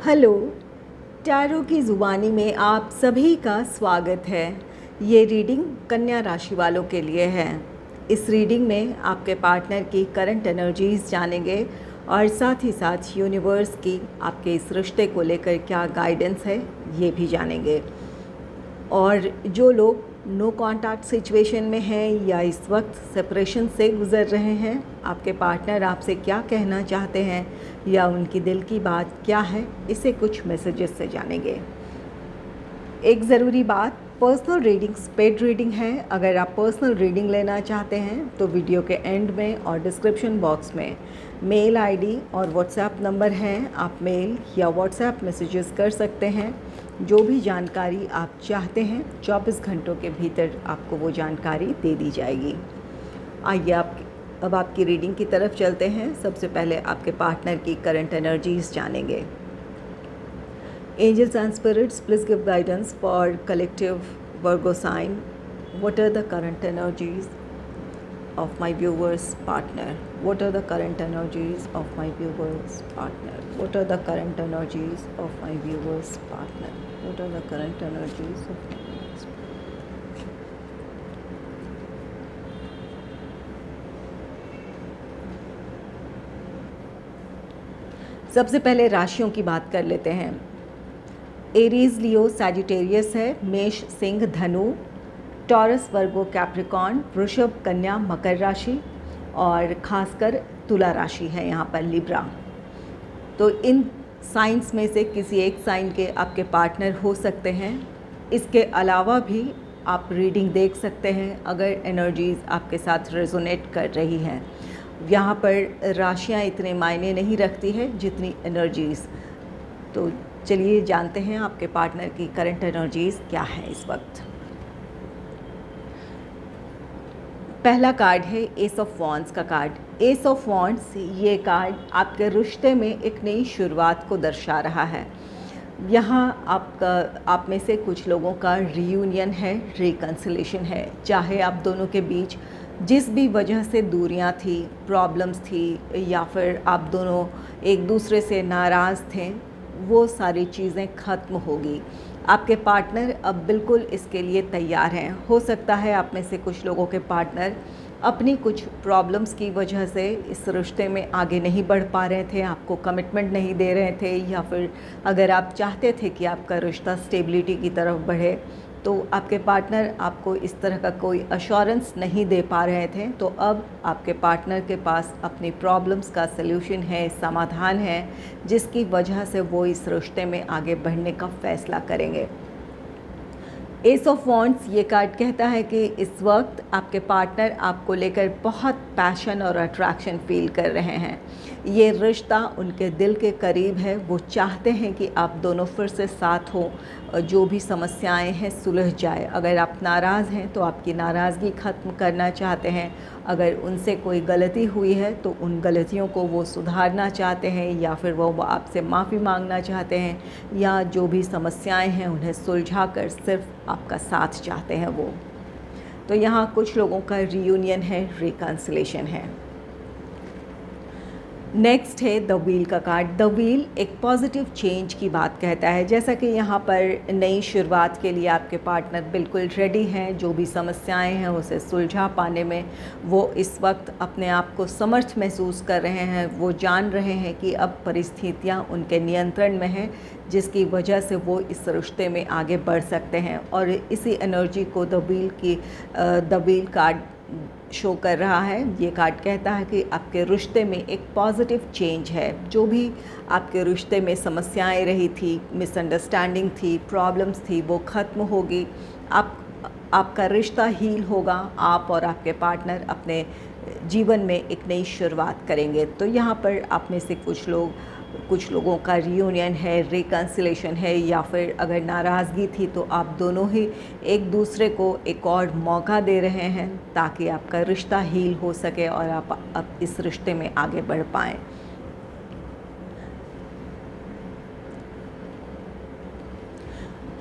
Hello, tarot की ज़ुबानी में आप सभी का स्वागत है। ये रीडिंग कन्या राशि वालों के लिए है। इस रीडिंग में आपके पार्टनर की करंट एनर्जीज़ जानेंगे और साथ ही साथ यूनिवर्स की आपके इस रिश्ते को लेकर क्या गाइडेंस है ये भी जानेंगे। और जो लोग नो कॉन्टैक्ट सिचुएशन में हैं या इस वक्त सेपरेशन से गुज़र रहे हैं, आपके पार्टनर आपसे क्या कहना चाहते हैं या उनकी दिल की बात क्या है, इसे कुछ मैसेजेस से जानेंगे। एक ज़रूरी बात, पर्सनल रीडिंग्स पेड रीडिंग है। अगर आप पर्सनल रीडिंग लेना चाहते हैं तो वीडियो के एंड में और डिस्क्रिप्शन बॉक्स में मेल आईडी और व्हाट्सएप नंबर हैं, आप मेल या व्हाट्सएप मैसेजेस कर सकते हैं। जो भी जानकारी आप चाहते हैं 24 घंटों के भीतर आपको वो जानकारी दे दी जाएगी। आइए अब आपकी रीडिंग की तरफ चलते हैं। सबसे पहले आपके पार्टनर की करंट एनर्जीज जानेंगे। Angels and spirits, please give guidance for collective Virgo sign. What are the current energies of my viewers' partner? What are the current energies of my viewers' partner? What are the current energies of my viewers' partner? What are the current energies of my viewers' partner? सबसे पहले राशियों की बात कर लेते हैं। Aries, लियो, Sagittarius है, मेष, सिंह, धनु, टॉरस, वर्गो, कैप्रिकॉर्न, वृषभ, कन्या, मकर राशि और खासकर तुला राशि है यहाँ पर, लिब्रा। तो इन साइंस में से किसी एक साइन के आपके पार्टनर हो सकते हैं। इसके अलावा भी आप रीडिंग देख सकते हैं अगर एनर्जीज़ आपके साथ रेजोनेट कर रही हैं। यहाँ पर राशियाँ इतने मायने नहीं रखती है जितनी एनर्जीज़। तो चलिए जानते हैं आपके पार्टनर की करंट एनर्जीज़ क्या है इस वक्त। पहला कार्ड है एस ऑफ वॉन्ड्स का कार्ड। एस ऑफ वॉन्ड्स ये कार्ड आपके रिश्ते में एक नई शुरुआत को दर्शा रहा है। यहाँ आप में से कुछ लोगों का रीयूनियन है, रिकन्सिलेशन है। चाहे आप दोनों के बीच जिस भी वजह से दूरियां थी, प्रॉब्लम्स थी या फिर आप दोनों एक दूसरे से नाराज़ थे, वो सारी चीज़ें ख़त्म होगी। आपके पार्टनर अब बिल्कुल इसके लिए तैयार हैं। हो सकता है आप में से कुछ लोगों के पार्टनर अपनी कुछ प्रॉब्लम्स की वजह से इस रिश्ते में आगे नहीं बढ़ पा रहे थे, आपको कमिटमेंट नहीं दे रहे थे, या फिर अगर आप चाहते थे कि आपका रिश्ता स्टेबिलिटी की तरफ बढ़े तो आपके पार्टनर आपको इस तरह का कोई अश्योरेंस नहीं दे पा रहे थे। तो अब आपके पार्टनर के पास अपनी प्रॉब्लम्स का सल्यूशन है, समाधान है, जिसकी वजह से वो इस रिश्ते में आगे बढ़ने का फ़ैसला करेंगे। एस ऑफ वॉन्ड्स ये कार्ड कहता है कि इस वक्त आपके पार्टनर आपको लेकर बहुत पैशन और अट्रैक्शन फील कर रहे हैं। ये रिश्ता उनके दिल के करीब है। वो चाहते हैं कि आप दोनों फिर से साथ हों, जो भी समस्याएं हैं सुलझ जाए। अगर आप नाराज़ हैं तो आपकी नाराज़गी ख़त्म करना चाहते हैं। अगर उनसे कोई गलती हुई है तो उन गलतियों को वो सुधारना चाहते हैं, या फिर वो आपसे माफ़ी मांगना चाहते हैं, या जो भी समस्याएं हैं उन्हें सुलझा कर सिर्फ आपका साथ चाहते हैं वो। तो यहाँ कुछ लोगों का रीयूनियन है, रिकन्सिलेशन है। नेक्स्ट है द व्हील का कार्ड। द व्हील एक पॉजिटिव चेंज की बात कहता है। जैसा कि यहाँ पर नई शुरुआत के लिए आपके पार्टनर बिल्कुल रेडी हैं। जो भी समस्याएं हैं उसे सुलझा पाने में वो इस वक्त अपने आप को समर्थ महसूस कर रहे हैं। वो जान रहे हैं कि अब परिस्थितियाँ उनके नियंत्रण में हैं, जिसकी वजह से वो इस रिश्ते में आगे बढ़ सकते हैं। और इसी एनर्जी को द व्हील कार्ड शो कर रहा है। ये कार्ड कहता है कि आपके रिश्ते में एक पॉजिटिव चेंज है। जो भी आपके रिश्ते में समस्याएं रही थी, मिसअंडरस्टैंडिंग थी, प्रॉब्लम्स थी, वो ख़त्म होगी। आपका रिश्ता हील होगा। आप और आपके पार्टनर अपने जीवन में एक नई शुरुआत करेंगे। तो यहाँ पर आप में से कुछ लोगों का रियूनियन है, रिकन्सिलेशन है, या फिर अगर नाराज़गी थी तो आप दोनों ही एक दूसरे को एक और मौका दे रहे हैं ताकि आपका रिश्ता हील हो सके और आप अब इस रिश्ते में आगे बढ़ पाएँ।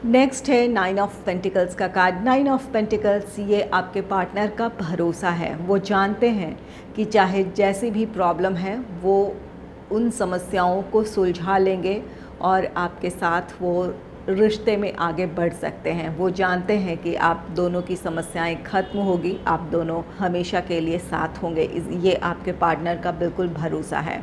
नेक्स्ट है 9 ऑफ पेंटिकल्स का कार्ड। 9 ऑफ पेंटिकल्स ये आपके पार्टनर का भरोसा है। वो जानते हैं कि चाहे जैसी भी प्रॉब्लम है वो उन समस्याओं को सुलझा लेंगे और आपके साथ वो रिश्ते में आगे बढ़ सकते हैं। वो जानते हैं कि आप दोनों की समस्याएं ख़त्म होगी, आप दोनों हमेशा के लिए साथ होंगे। ये आपके पार्टनर का बिल्कुल भरोसा है।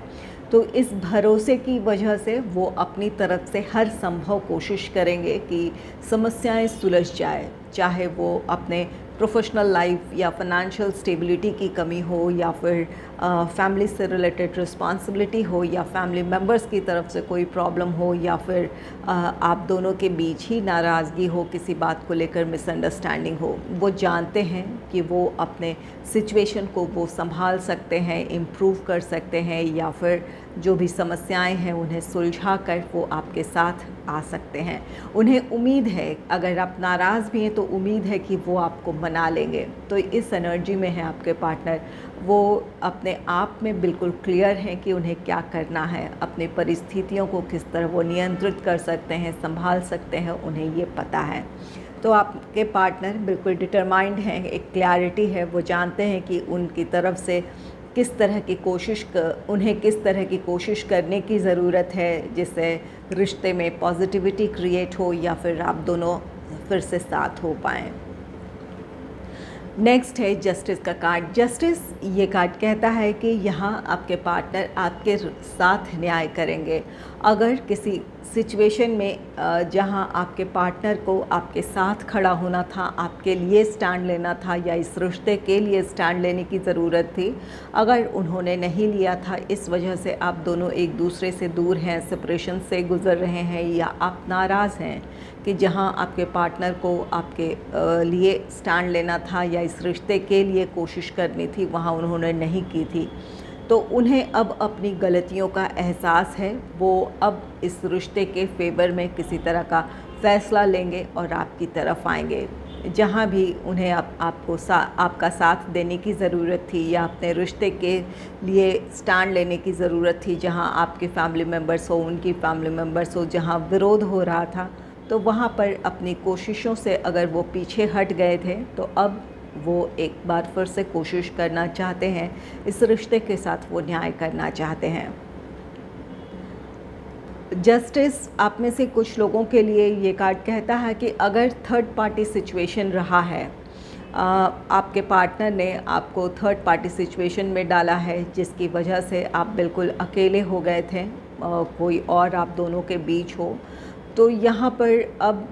तो इस भरोसे की वजह से वो अपनी तरफ से हर संभव कोशिश करेंगे कि समस्याएं सुलझ जाए, चाहे वो अपने प्रोफेशनल लाइफ या फाइनेंशियल स्टेबिलिटी की कमी हो, या फिर फैमिली से रिलेटेड रिस्पॉन्सिबिलिटी हो, या फैमिली मेम्बर्स की तरफ से कोई प्रॉब्लम हो, या फिर आप दोनों के बीच ही नाराज़गी हो, किसी बात को लेकर मिसअंडरस्टैंडिंग हो। वो जानते हैं कि वो अपने सिचुएशन को वो संभाल सकते हैं, इम्प्रूव कर सकते हैं, या फिर जो भी समस्याएं हैं उन्हें सुलझा कर वो आपके साथ आ सकते हैं। उन्हें उम्मीद है, अगर आप नाराज़ भी हैं तो उम्मीद है कि वो आपको मना लेंगे। तो इस एनर्जी में है आपके पार्टनर। वो अपने आप में बिल्कुल क्लियर हैं कि उन्हें क्या करना है, अपनी परिस्थितियों को किस तरह वो नियंत्रित कर सकते हैं, संभाल सकते हैं, उन्हें ये पता है। तो आपके पार्टनर बिल्कुल डिटरमाइंड हैं, एक क्लैरिटी है। वो जानते हैं कि उनकी तरफ से किस तरह की उन्हें किस तरह की कोशिश करने की ज़रूरत है, जिससे रिश्ते में पॉजिटिविटी क्रिएट हो, या फिर आप दोनों फिर से साथ हो पाएँ। नेक्स्ट है जस्टिस का कार्ड। जस्टिस ये कार्ड कहता है कि यहाँ आपके पार्टनर आपके साथ न्याय करेंगे। अगर किसी सिचुएशन में जहाँ आपके पार्टनर को आपके साथ खड़ा होना था, आपके लिए स्टैंड लेना था, या इस रिश्ते के लिए स्टैंड लेने की ज़रूरत थी, अगर उन्होंने नहीं लिया था, इस वजह से आप दोनों एक दूसरे से दूर हैं, सेपरेशन से गुज़र रहे हैं, या आप नाराज़ हैं कि जहां आपके पार्टनर को आपके लिए स्टैंड लेना था या इस रिश्ते के लिए कोशिश करनी थी, वहां उन्होंने नहीं की थी, तो उन्हें अब अपनी गलतियों का एहसास है। वो अब इस रिश्ते के फेवर में किसी तरह का फ़ैसला लेंगे और आपकी तरफ आएंगे। जहाँ भी उन्हें आपका साथ देने की ज़रूरत थी, या अपने रिश्ते के लिए स्टैंड लेने की ज़रूरत थी, जहाँ आपके फैमिली मेम्बर्स हो, उनकी फैमिली मेम्बर्स हो, जहाँ विरोध हो रहा था, तो वहाँ पर अपनी कोशिशों से अगर वो पीछे हट गए थे, तो अब वो एक बार फिर से कोशिश करना चाहते हैं, इस रिश्ते के साथ वो न्याय करना चाहते हैं। जस्टिस आप में से कुछ लोगों के लिए ये कार्ड कहता है कि अगर थर्ड पार्टी सिचुएशन रहा है, आपके पार्टनर ने आपको थर्ड पार्टी सिचुएशन में डाला है, जिसकी वजह से आप बिल्कुल अकेले हो गए थे, कोई और आप दोनों के बीच हो, तो यहाँ पर अब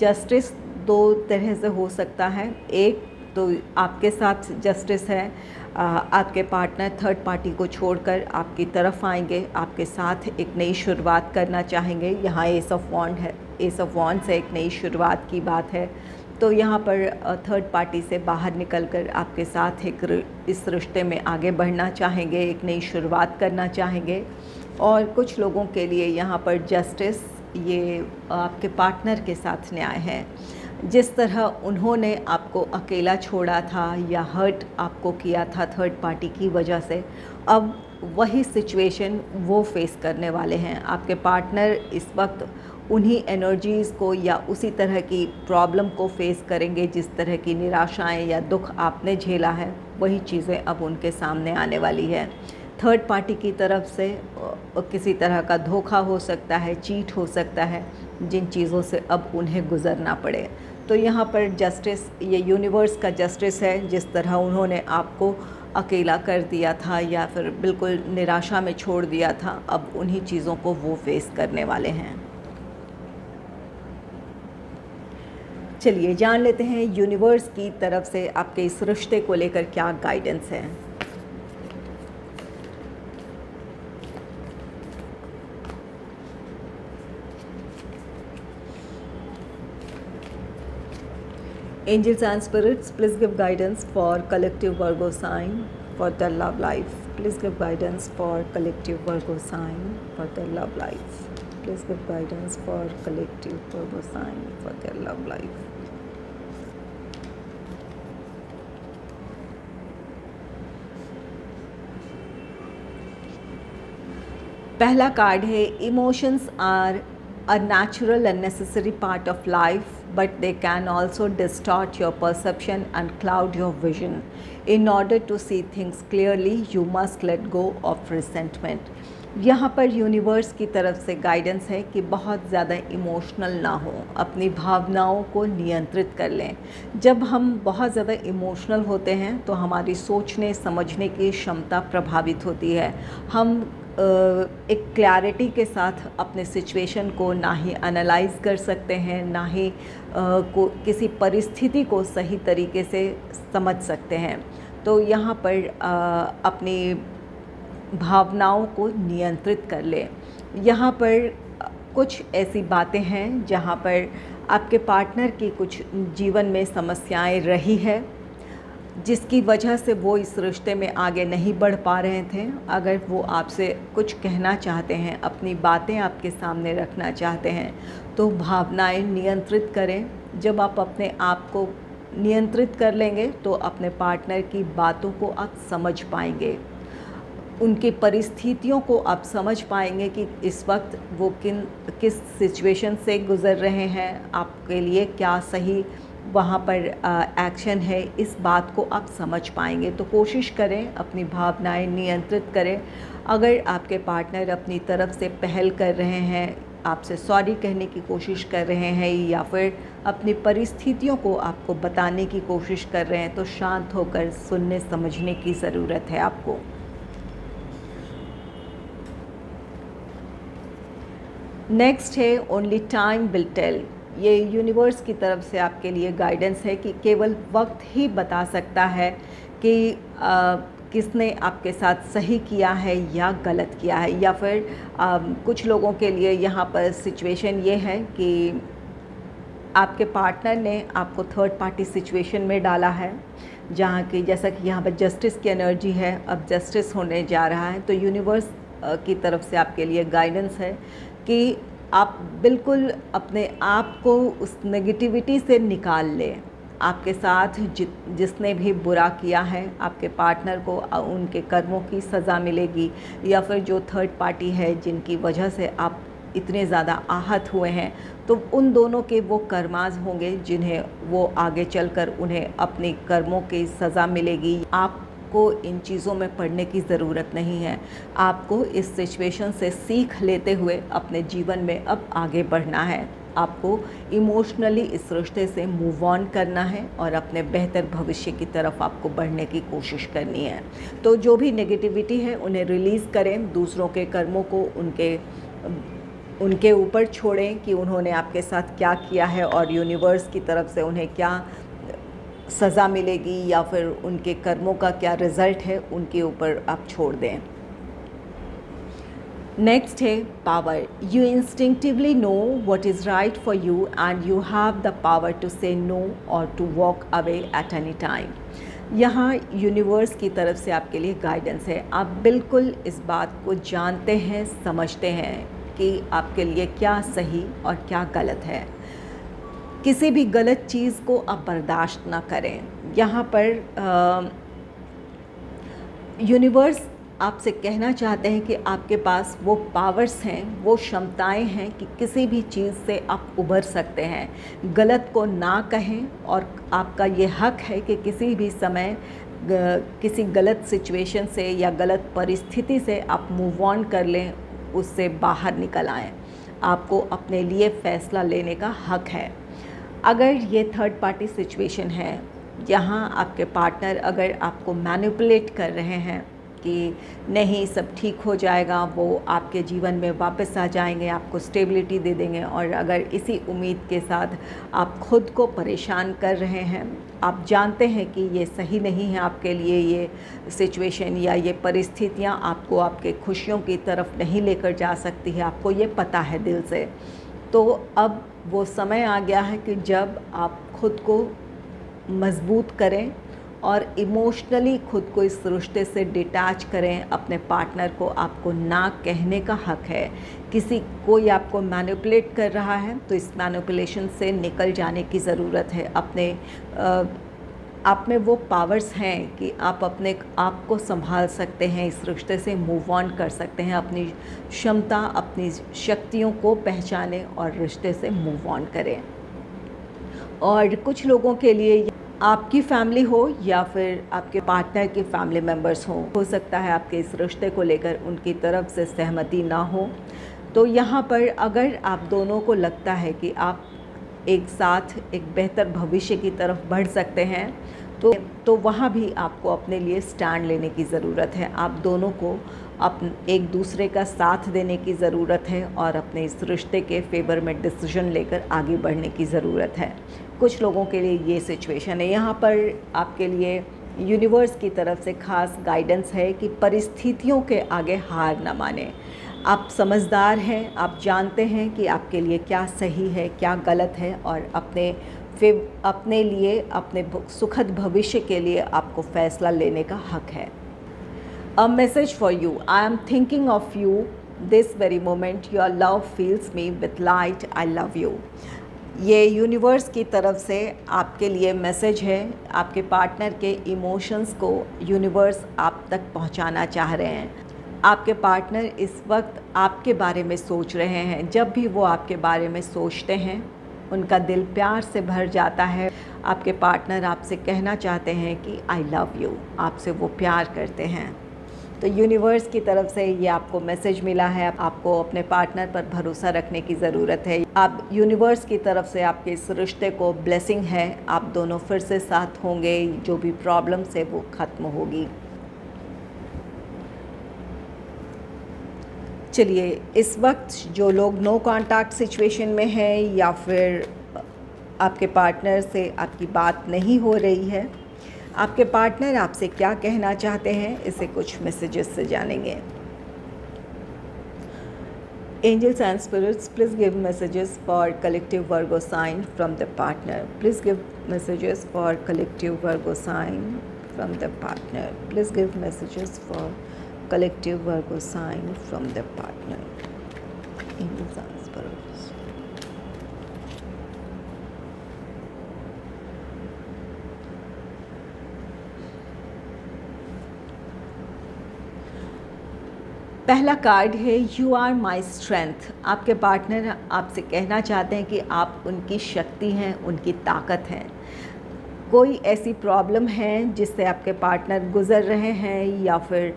जस्टिस दो तरह से हो सकता है। एक तो आपके साथ जस्टिस है, आपके पार्टनर थर्ड पार्टी को छोड़कर आपकी तरफ आएंगे, आपके साथ एक नई शुरुआत करना चाहेंगे। यहाँ एस ऑफ वॉन्ड है, एस ऑफ वॉन्ड से एक नई शुरुआत की बात है। तो यहाँ पर थर्ड पार्टी से बाहर निकलकर आपके साथ इस रिश्ते में आगे बढ़ना चाहेंगे, एक नई शुरुआत करना चाहेंगे। और कुछ लोगों के लिए यहाँ पर जस्टिस ये आपके पार्टनर के साथ न्याय है। जिस तरह उन्होंने आपको अकेला छोड़ा था या हर्ट आपको किया था थर्ड पार्टी की वजह से, अब वही सिचुएशन वो फेस करने वाले हैं। आपके पार्टनर इस वक्त उन्हीं एनर्जीज़ को या उसी तरह की प्रॉब्लम को फेस करेंगे, जिस तरह की निराशाएं या दुख आपने झेला है, वही चीज़ें अब उनके सामने आने वाली है। थर्ड पार्टी की तरफ से किसी तरह का धोखा हो सकता है, चीट हो सकता है, जिन चीज़ों से अब उन्हें गुज़रना पड़े। तो यहाँ पर जस्टिस ये यूनिवर्स का जस्टिस है। जिस तरह उन्होंने आपको अकेला कर दिया था या फिर बिल्कुल निराशा में छोड़ दिया था, अब उन्हीं चीज़ों को वो फेस करने वाले हैं। चलिए जान लेते हैं यूनिवर्स की तरफ से आपके इस रिश्ते को लेकर क्या गाइडेंस है। Angels and spirits, please give guidance for collective Virgo sign for their love life. Please give guidance for collective Virgo sign for their love life. Please give guidance for collective Virgo sign for their love life. पहला card है, emotions are a natural and necessary part of life, but they can also distort your perception and cloud your vision. In order to see things clearly, you must let go of resentment. यहाँ पर universe की तरफ से guidance है कि बहुत ज़्यादा emotional ना हो, अपनी भावनाओं को नियंत्रित कर लें। जब हम बहुत ज़्यादा इमोशनल होते हैं तो हमारी सोचने समझने की क्षमता प्रभावित होती है। हम एक क्लैरिटी के साथ अपने सिचुएशन को ना ही एनालाइज़ कर सकते हैं, ना ही किसी परिस्थिति को सही तरीके से समझ सकते हैं। तो यहाँ पर अपनी भावनाओं को नियंत्रित कर लें। यहाँ पर कुछ ऐसी बातें हैं जहाँ पर आपके पार्टनर की कुछ जीवन में समस्याएं रही है, जिसकी वजह से वो इस रिश्ते में आगे नहीं बढ़ पा रहे थे। अगर वो आपसे कुछ कहना चाहते हैं, अपनी बातें आपके सामने रखना चाहते हैं, तो भावनाएं नियंत्रित करें। जब आप अपने आप को नियंत्रित कर लेंगे तो अपने पार्टनर की बातों को आप समझ पाएंगे, उनकी परिस्थितियों को आप समझ पाएंगे कि इस वक्त वो किस सिचुएशन से गुज़र रहे हैं, आपके लिए क्या सही वहाँ पर एक्शन है, इस बात को आप समझ पाएंगे। तो कोशिश करें अपनी भावनाएं नियंत्रित करें। अगर आपके पार्टनर अपनी तरफ से पहल कर रहे हैं, आपसे सॉरी कहने की कोशिश कर रहे हैं या फिर अपनी परिस्थितियों को आपको बताने की कोशिश कर रहे हैं, तो शांत होकर सुनने समझने की ज़रूरत है आपको। नेक्स्ट है ओनली टाइम विल टेल। ये यूनिवर्स की तरफ से आपके लिए गाइडेंस है कि केवल वक्त ही बता सकता है कि किसने आपके साथ सही किया है या गलत किया है। या फिर कुछ लोगों के लिए यहाँ पर सिचुएशन ये है कि आपके पार्टनर ने आपको थर्ड पार्टी सिचुएशन में डाला है, जहाँ की जैसा कि यहाँ पर जस्टिस की एनर्जी है, अब जस्टिस होने जा रहा है। तो यूनिवर्स की तरफ से आपके लिए गाइडेंस है कि आप बिल्कुल अपने आप को उस नेगेटिविटी से निकाल लें। आपके साथ जिसने भी बुरा किया है, आपके पार्टनर को उनके कर्मों की सज़ा मिलेगी, या फिर जो थर्ड पार्टी है जिनकी वजह से आप इतने ज़्यादा आहत हुए हैं, तो उन दोनों के वो कर्माज होंगे जिन्हें वो आगे चलकर उन्हें अपने कर्मों की सज़ा मिलेगी। आपको इन चीज़ों में पड़ने की ज़रूरत नहीं है। आपको इस सिचुएशन से सीख लेते हुए अपने जीवन में अब आगे बढ़ना है। आपको इमोशनली इस रिश्ते से मूव ऑन करना है और अपने बेहतर भविष्य की तरफ आपको बढ़ने की कोशिश करनी है। तो जो भी नेगेटिविटी है उन्हें रिलीज़ करें, दूसरों के कर्मों को उनके ऊपर छोड़ें कि उन्होंने आपके साथ क्या किया है और यूनिवर्स की तरफ से उन्हें क्या सज़ा मिलेगी या फिर उनके कर्मों का क्या रिज़ल्ट है, उनके ऊपर आप छोड़ दें। नेक्स्ट है power. You instinctively know what is right for you and you have the power to say no or to walk away at any time. यहाँ यूनिवर्स की तरफ से आपके लिए गाइडेंस है। आप बिल्कुल इस बात को जानते हैं, समझते हैं कि आपके लिए क्या सही और क्या गलत है। किसी भी गलत चीज़ को आप बर्दाश्त ना करें। यहाँ पर यूनिवर्स आपसे कहना चाहते हैं कि आपके पास वो पावर्स हैं, वो क्षमताएं हैं कि किसी भी चीज़ से आप उभर सकते हैं। गलत को ना कहें और आपका ये हक है कि किसी भी समय किसी गलत सिचुएशन से या गलत परिस्थिति से आप मूव ऑन कर लें, उससे बाहर निकल आएँ। आपको अपने लिए फ़ैसला लेने का हक है। अगर ये थर्ड पार्टी सिचुएशन है, यहाँ आपके पार्टनर अगर आपको मैनिपुलेट कर रहे हैं कि नहीं सब ठीक हो जाएगा, वो आपके जीवन में वापस आ जाएंगे, आपको स्टेबिलिटी दे देंगे, और अगर इसी उम्मीद के साथ आप खुद को परेशान कर रहे हैं, आप जानते हैं कि ये सही नहीं है आपके लिए, ये सिचुएशन या ये परिस्थितियाँ आपको आपके खुशियों की तरफ नहीं लेकर जा सकती है, आपको ये पता है दिल से। तो अब वो समय आ गया है कि जब आप खुद को मजबूत करें और इमोशनली खुद को इस रिश्ते से डिटैच करें। अपने पार्टनर को आपको ना कहने का हक है। कोई आपको मैनिपुलेट कर रहा है तो इस मैनिपुलेशन से निकल जाने की ज़रूरत है। आप में वो पावर्स हैं कि आप अपने आप को संभाल सकते हैं, इस रिश्ते से मूव ऑन कर सकते हैं। अपनी क्षमता, अपनी शक्तियों को पहचानें और रिश्ते से मूव ऑन करें। और कुछ लोगों के लिए आपकी फैमिली हो या फिर आपके पार्टनर के फैमिली मेम्बर्स हो सकता है आपके इस रिश्ते को लेकर उनकी तरफ से सहमति ना हो। तो यहाँ पर अगर आप दोनों को लगता है कि आप एक साथ एक बेहतर भविष्य की तरफ बढ़ सकते हैं, तो वहाँ भी आपको अपने लिए स्टैंड लेने की ज़रूरत है। आप दोनों को एक दूसरे का साथ देने की ज़रूरत है और अपने इस रिश्ते के फेवर में डिसीजन लेकर आगे बढ़ने की ज़रूरत है। कुछ लोगों के लिए ये सिचुएशन है। यहाँ पर आपके लिए यूनिवर्स की तरफ से खास गाइडेंस है कि परिस्थितियों के आगे हार ना माने। आप समझदार हैं, आप जानते हैं कि आपके लिए क्या सही है, क्या गलत है, और अपने लिए, अपने सुखद भविष्य के लिए आपको फ़ैसला लेने का हक है। A message for you. I am thinking of you this very moment. Your love fills me with light. I love you. ये यूनिवर्स की तरफ से आपके लिए मैसेज है। आपके पार्टनर के इमोशंस को यूनिवर्स आप तक पहुंचाना चाह रहे हैं। आपके पार्टनर इस वक्त आपके बारे में सोच रहे हैं। जब भी वो आपके बारे में सोचते हैं उनका दिल प्यार से भर जाता है। आपके पार्टनर आपसे कहना चाहते हैं कि आई लव यू, आपसे वो प्यार करते हैं। तो यूनिवर्स की तरफ से ये आपको मैसेज मिला है। आपको अपने पार्टनर पर भरोसा रखने की ज़रूरत है। आप यूनिवर्स की तरफ से आपके इस रिश्ते को ब्लेसिंग है। आप दोनों फिर से साथ होंगे, जो भी प्रॉब्लम्स है वो ख़त्म होगी। चलिए, इस वक्त जो लोग नो कॉन्टैक्ट सिचुएशन में हैं या फिर आपके पार्टनर से आपकी बात नहीं हो रही है, आपके पार्टनर आपसे क्या कहना चाहते हैं, इसे कुछ मैसेजेस से जानेंगे। Angels and spirits, please give messages for collective Virgo sign from the partner. Please give messages for collective Virgo sign from the partner. Please give messages for collective Virgo sign from the partner. Angels and spirits. पहला card है you are my strength. आपके partner आपसे कहना चाहते हैं कि आप उनकी शक्ति हैं, उनकी ताकत हैं। कोई ऐसी प्रॉब्लम है जिससे आपके पार्टनर गुज़र रहे हैं या फिर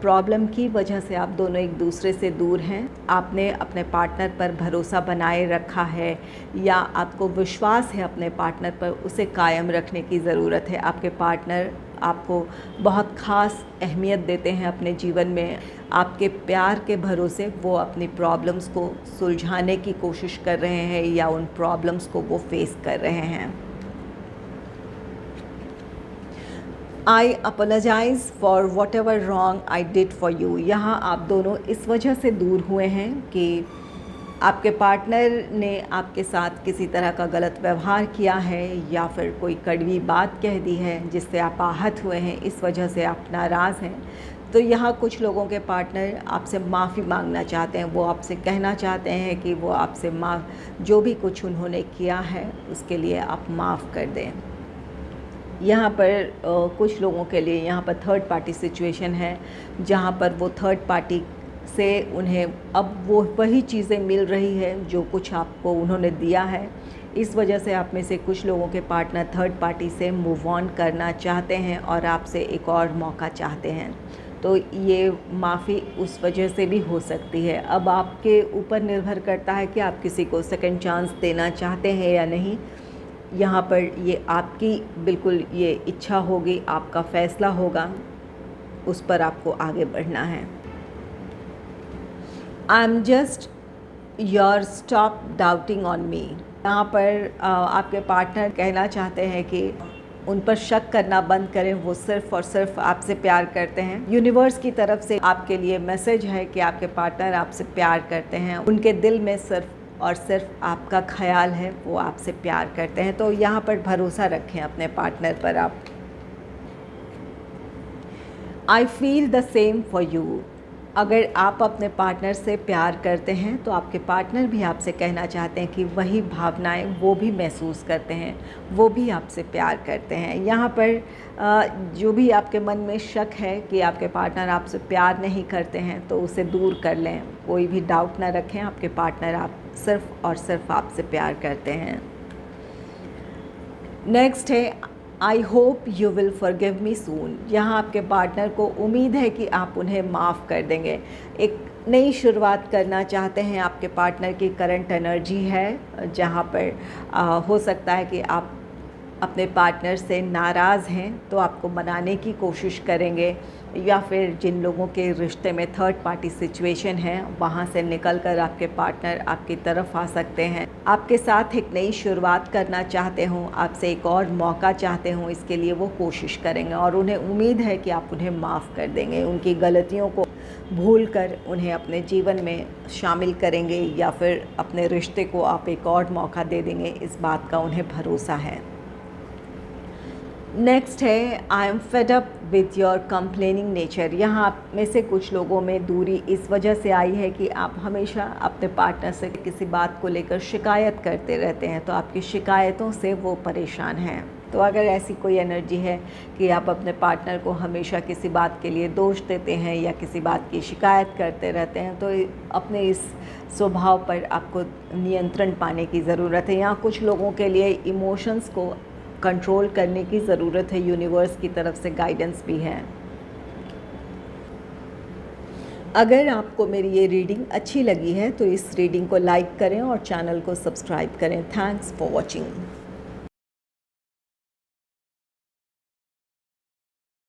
प्रॉब्लम की वजह से आप दोनों एक दूसरे से दूर हैं। आपने अपने पार्टनर पर भरोसा बनाए रखा है या आपको विश्वास है अपने पार्टनर पर, उसे कायम रखने की ज़रूरत है। आपके पार्टनर आपको बहुत ख़ास अहमियत देते हैं अपने जीवन में। आपके प्यार के भरोसे वो अपनी प्रॉब्लम्स को सुलझाने की कोशिश कर रहे हैं या उन प्रॉब्लम्स को वो फेस कर रहे हैं। I apologise for whatever wrong I did for you. यहाँ आप दोनों इस वजह से दूर हुए हैं कि आपके पार्टनर ने आपके साथ किसी तरह का गलत व्यवहार किया है या फिर कोई कड़वी बात कह दी है जिससे आप आहत हुए हैं, इस वजह से आप नाराज़ हैं। तो यहाँ कुछ लोगों के पार्टनर आपसे माफ़ी मांगना चाहते हैं। वो आपसे कहना चाहते हैं कि वो आपसे जो भी कुछ उन्होंने किया है उसके लिए आप माफ़ कर दें। यहाँ पर कुछ लोगों के लिए यहाँ पर थर्ड पार्टी सिचुएशन है, जहाँ पर वो थर्ड पार्टी से उन्हें अब वो वही चीज़ें मिल रही है जो कुछ आपको उन्होंने दिया है। इस वजह से आप में से कुछ लोगों के पार्टनर थर्ड पार्टी से मूव ऑन करना चाहते हैं और आपसे एक और मौका चाहते हैं। तो ये माफ़ी उस वजह से भी हो सकती है। अब आपके ऊपर निर्भर करता है कि आप किसी को सेकंड चांस देना चाहते हैं या नहीं। यहाँ पर ये आपकी बिल्कुल ये इच्छा होगी, आपका फ़ैसला होगा, उस पर आपको आगे बढ़ना है। I am just your, stop doubting on me. यहाँ पर आपके पार्टनर कहना चाहते हैं कि उन पर शक करना बंद करें, वो सिर्फ़ और सिर्फ आपसे प्यार करते हैं। यूनिवर्स की तरफ से आपके लिए मैसेज है कि आपके पार्टनर आपसे प्यार करते हैं। उनके दिल में सिर्फ और सिर्फ आपका ख्याल है, वो आपसे प्यार करते हैं। तो यहाँ पर भरोसा रखें अपने पार्टनर पर आप। I feel the same for you. अगर आप अपने पार्टनर से प्यार करते हैं तो आपके पार्टनर भी आपसे कहना चाहते हैं कि वही भावनाएं वो भी महसूस करते हैं, वो भी आपसे प्यार करते हैं। यहाँ पर जो भी आपके मन में शक है कि आपके पार्टनर आपसे प्यार नहीं करते हैं तो उसे दूर कर लें। कोई भी डाउट ना रखें, आपके पार्टनर आप सिर्फ़ और सिर्फ आपसे प्यार करते हैं। नेक्स्ट है I hope you will forgive me soon. यहाँ आपके पार्टनर को उम्मीद है कि आप उन्हें माफ़ कर देंगे। एक नई शुरुआत करना चाहते हैं। आपके पार्टनर की करंट एनर्जी है जहाँ पर हो सकता है कि आप अपने पार्टनर से नाराज़ हैं तो आपको मनाने की कोशिश करेंगे, या फिर जिन लोगों के रिश्ते में थर्ड पार्टी सिचुएशन है वहाँ से निकलकर आपके पार्टनर आपकी तरफ आ सकते हैं। आपके साथ एक नई शुरुआत करना चाहते हों, आपसे एक और मौका चाहते हों, इसके लिए वो कोशिश करेंगे और उन्हें उम्मीद है कि आप उन्हें माफ़ कर देंगे। उनकी गलतियों को भूलकर उन्हें अपने जीवन में शामिल करेंगे, या फिर अपने रिश्ते को आप एक और मौका दे देंगे, इस बात का उन्हें भरोसा है। नेक्स्ट है I am fed up with your complaining nature. यहाँ आप में से कुछ लोगों में दूरी इस वजह से आई है कि आप हमेशा अपने पार्टनर से किसी बात को लेकर शिकायत करते रहते हैं, तो आपकी शिकायतों से वो परेशान हैं। तो अगर ऐसी कोई एनर्जी है कि आप अपने पार्टनर को हमेशा किसी बात के लिए दोष देते हैं या किसी बात की शिकायत करते रहते हैं, तो अपने इस स्वभाव पर आपको नियंत्रण पाने की ज़रूरत है। यहाँ कुछ लोगों के लिए इमोशंस को कंट्रोल करने की ज़रूरत है, यूनिवर्स की तरफ से गाइडेंस भी है। अगर आपको मेरी ये रीडिंग अच्छी लगी है तो इस रीडिंग को लाइक करें और चैनल को सब्सक्राइब करें। Thanks for watching.